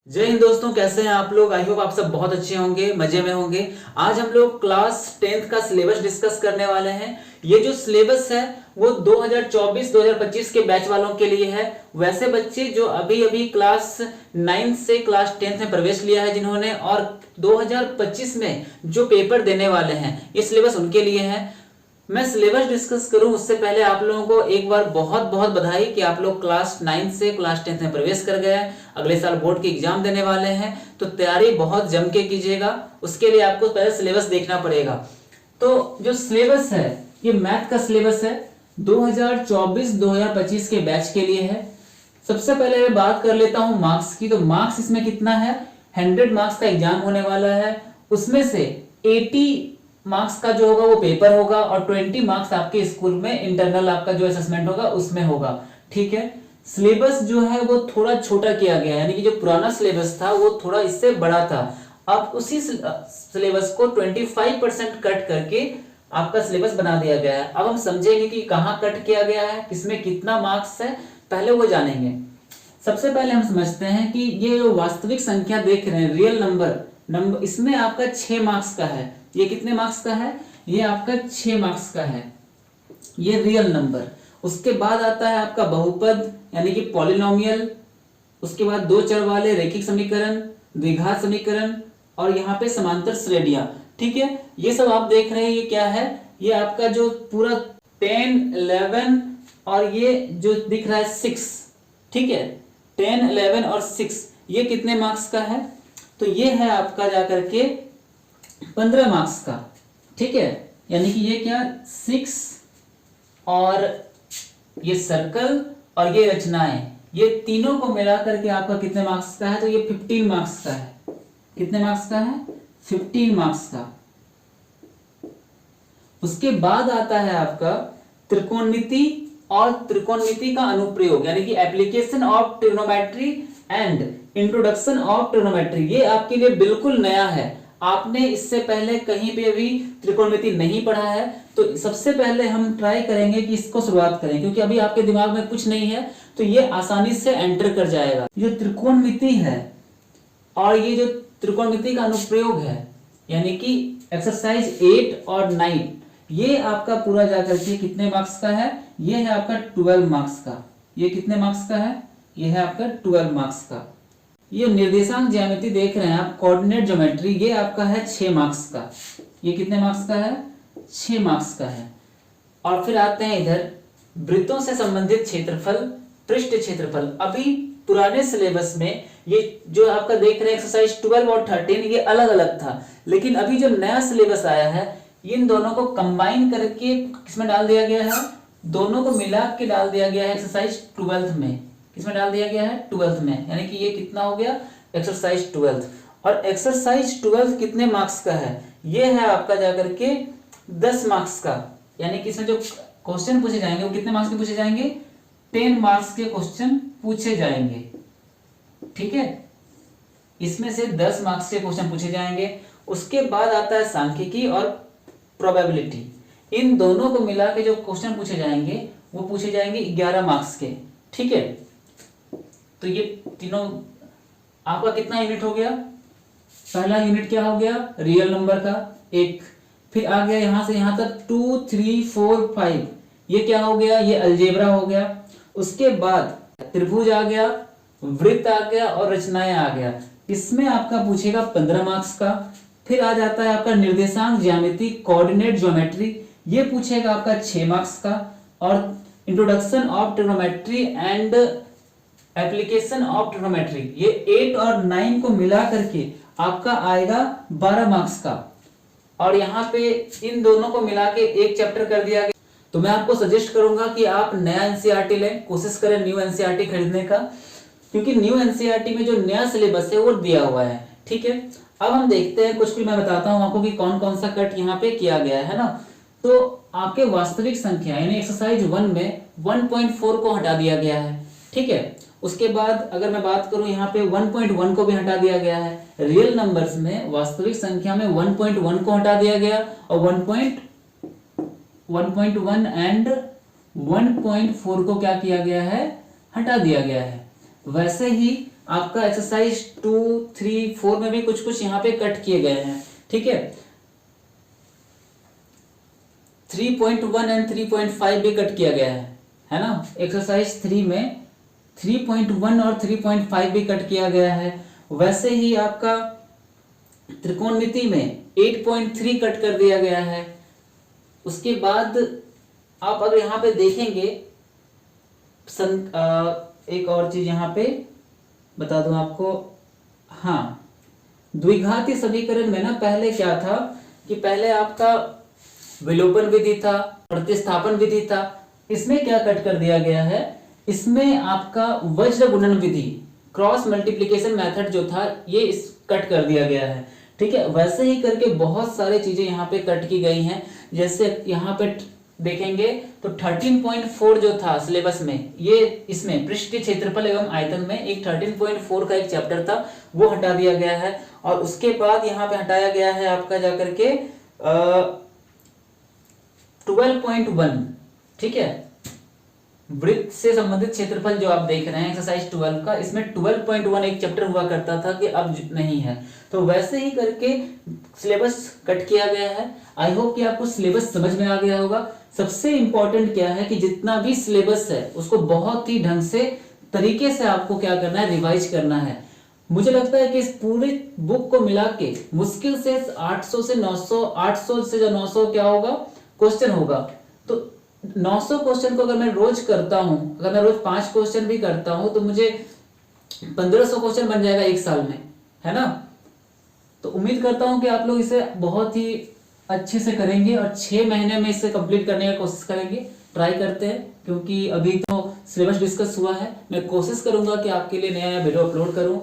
जय हिंद दोस्तों, कैसे हैं आप लोग। आई होप आप सब बहुत अच्छे होंगे, मजे में होंगे। आज हम लोग क्लास 10th का सिलेबस डिस्कस करने वाले हैं। ये जो सिलेबस है वो 2024-2025 के बैच वालों के लिए है। वैसे बच्चे जो अभी अभी क्लास 9 से क्लास 10th में प्रवेश लिया है जिन्होंने, और 2025 में जो पेपर देने वाले हैं, ये सिलेबस उनके लिए है। मैं सिलेबस डिस्कस करूं उससे पहले आप लोगों को एक बार बहुत बहुत बधाई कि आप लोग क्लास 9 से क्लास 10th में प्रवेश कर गए हैं। अगले साल बोर्ड के एग्जाम देने वाले हैं, तो तैयारी बहुत जम के कीजिएगा। उसके लिए आपको पहले सिलेबस देखना पड़ेगा। तो जो सिलेबस है ये मैथ का सिलेबस है, 2024-2025 के बैच के लिए है। सबसे पहले मैं बात कर लेता हूं मार्क्स की। तो मार्क्स इसमें कितना है, 100 मार्क्स का एग्जाम होने वाला है। उसमें से 80 मार्क्स का जो होगा वो पेपर होगा, और 20 मार्क्स आपके स्कूल में इंटरनल आपका जो असेसमेंट होगा उसमें होगा। ठीक है। सिलेबस जो है वो थोड़ा छोटा किया गया है, यानी कि जो पुराना सिलेबस था वो थोड़ा इससे बड़ा था। अब उसी सिलेबस को 25% कट करके आपका सिलेबस बना दिया गया है। अब हम समझेंगे कि कहाँ कट किया गया है, किसमें कितना मार्क्स है, पहले वो जानेंगे। सबसे पहले हम समझते हैं कि ये जो वास्तविक संख्या देख रहे हैं, रियल नंबर, इसमें आपका 6 मार्क्स का है। ये कितने मार्क्स का है, ये आपका 6 मार्क्स का है, ये रियल नंबर। उसके बाद आता है आपका बहुपद यानी कि पॉलिनोमियल। उसके बाद दो चर वाले रैखिक समीकरण, द्विघात समीकरण, और यहाँ पे समांतर श्रेणियां। ठीक है, ये सब आप देख रहे हैं। ये क्या है, ये आपका जो पूरा 10, 11 और ये जो दिख रहा है 6। ठीक है, 10, 11 और 6 ये कितने मार्क्स का है, तो ये है आपका जाकर के 15 मार्क्स का। ठीक है, यानी कि ये क्या 6 और ये सर्कल और ये रचनाएं, ये तीनों को मिलाकर के आपका कितने मार्क्स का है, तो ये 15 मार्क्स का है। कितने मार्क्स का है, 15 मार्क्स का। उसके बाद आता है आपका त्रिकोणमिति और त्रिकोणमिति का अनुप्रयोग, यानी कि application of trigonometry and introduction of trigonometry. ये आपके लिए बिल्कुल नया है, आपने इससे पहले कहीं पे भी त्रिकोणमिति नहीं पढ़ा है। तो सबसे पहले हम ट्राई करेंगे कि इसको शुरुआत करें, क्योंकि अभी आपके दिमाग में कुछ नहीं है, तो ये आसानी से एंटर कर जाएगा। जो त्रिकोणमिति है और ये जो त्रिकोणमिति का अनुप्रयोग है, यानी कि एक्सरसाइज 8 और 9, ये आपका पूरा जाकर के कितने मार्क्स का है, ये है आपका 12 मार्क्स का। ये कितने मार्क्स का है, ये है आपका 12 मार्क्स का। ये निर्देशांक ज्यामिति देख रहे हैं आप, कोऑर्डिनेट ज्योमेट्री, ये आपका है 6 मार्क्स का। ये कितने मार्क्स का है, 6 मार्क्स का है। और फिर आते हैं इधर वृत्तों से संबंधित क्षेत्रफल, पृष्ठ क्षेत्रफल। अभी पुराने सिलेबस में ये जो आपका देख रहे हैं एक्सरसाइज 12 और 13, ये अलग अलग था, लेकिन अभी जो नया सिलेबस आया है इन दोनों को कंबाइन करके किसमें डाल दिया गया है, दोनों को मिला के डाल दिया गया है एक्सरसाइज 12 में। किसमें डाल दिया गया है, 12 में, यानी कि ये कितना हो गया, एक्सरसाइज 12। और एक्सरसाइज 12 कितने मार्क्स का है, ये है आपका जाकर के 10 मार्क्स का। यानी कि इसमें जो क्वेश्चन पूछे जाएंगे वो कितने मार्क्स के पूछे जाएंगे, 10 मार्क्स के क्वेश्चन पूछे जाएंगे। ठीक है, इसमें से 10 मार्क्स के क्वेश्चन पूछे जाएंगे। उसके बाद आता है सांख्यिकी और प्रोबेबिलिटी। इन दोनों को मिला के जो क्वेश्चन पूछे जाएंगे वो पूछे जाएंगे 11 मार्क्स के। ठीक है, तो ये तीनों आपका कितना यूनिट हो गया, पहला यूनिट क्या हो गया, रियल नंबर का 1। फिर आ गया यहां से यहां तक 2, 3, 4, 5, ये क्या हो गया, ये अलजेब्रा हो गया। उसके बाद त्रिभुज आ गया, वृत्त आ गया और रचनाएं आ गया। इसमें आपका पूछेगा 15 मार्क्स का। फिर आ जाता है आपका निर्देशांक ज्यामिति, कोऑर्डिनेट ज्योमेट्री, ये पूछेगा आपका 6 मार्क्स का। और introduction of trigonometry and application of trigonometry, ये 8 और 9 को मिला करके आपका आएगा 12 मार्क्स का। और यहाँ पे इन दोनों को मिला के एक चैप्टर कर दिया गया। तो मैं आपको सजेस्ट करूंगा कि आप नया एनसीईआरटी लें, कोशिश करें न्यू एनसीईआरटी खरीदने का, क्योंकि न्यू एनसीईआरटी में जो नया सिलेबस है वो दिया हुआ है। ठीक है, अब हम देखते हैं कुछ मैं बताता हूं आपको कि कौन कौन सा कट यहाँ पे किया गया है ना। तो आपके वास्तविक संख्या यानी एक्सरसाइज 1 में 1.4 को हटा दिया गया है। ठीक है, उसके बाद अगर मैं बात करूं यहाँ पे 1.1 को भी हटा दिया गया है। रियल नंबर्स में वास्तविक संख्या में 1.1 को हटा दिया गया, और 1.1 एंड 1.4 को क्या किया गया है, हटा दिया गया है। वैसे ही आपका एक्सरसाइज 2, 3, 4 में भी कुछ कुछ यहाँ पे कट किए गए हैं, ठीक है। 3.1 एंड 3.5 भी कट किया गया है ना। एक्सरसाइज 3 में 3.1 और 3.5 भी कट किया गया है। वैसे ही आपका त्रिकोणमिति में 8.3 कट कर दिया गया है। उसके बाद आप अगर यहाँ पे देखेंगे एक और चीज यहाँ पे बता दूं आपको, हाँ, द्विघाती समीकरण में ना पहले क्या था कि पहले आपका विलोपन विधि था, प्रतिस्थापन विधि था। इसमें क्या कट कर दिया गया है, इसमें आपका वज्र गुणन विधि, क्रॉस मल्टीप्लिकेशन मेथड जो था ये इस कट कर दिया गया है, ठीक है। वैसे ही करके बहुत सारे चीजें यहाँ पे कट की गई हैं। जैसे यहाँ पे देखेंगे तो 13.4 जो था सिलेबस में, ये इसमें पृष्ठीय क्षेत्रफल एवं आयतन में एक 13.4 का एक चैप्टर था, वो हटा दिया गया है। और उसके बाद यहाँ पे हटाया गया है आपका जाकर के 12.1, ठीक है। वृत्त से संबंधित क्षेत्रफल जो आप देख रहे हैं एक्सरसाइज 12 का, इसमें 12.1 एक चैप्टर हुआ करता था कि अब नहीं है। तो वैसे ही करके सिलेबस कट किया गया है। आई होप कि आपको सिलेबस समझ में आ गया होगा। सबसे इंपॉर्टेंट क्या है कि जितना भी सिलेबस है उसको बहुत ही ढंग से तरीके से आपको क्या करना है, रिवाइज करना है। मुझे लगता है कि इस पूरी बुक को मिला के मुश्किल से 800 से 900, 800 से 900 क्या होगा, क्वेश्चन होगा। तो 900 क्वेश्चन को अगर मैं रोज करता हूं, अगर मैं रोज 5 क्वेश्चन भी करता हूं, तो मुझे 1500 क्वेश्चन बन जाएगा एक साल में, है ना। तो उम्मीद करता हूं कि आप लोग इसे बहुत ही अच्छे से करेंगे और 6 महीने में इसे कंप्लीट करने की कोशिश करेंगे। ट्राई करते हैं, क्योंकि अभी तो सिलेबस डिस्कस हुआ है। मैं कोशिश करूंगा कि आपके लिए नया वीडियो अपलोड करूं।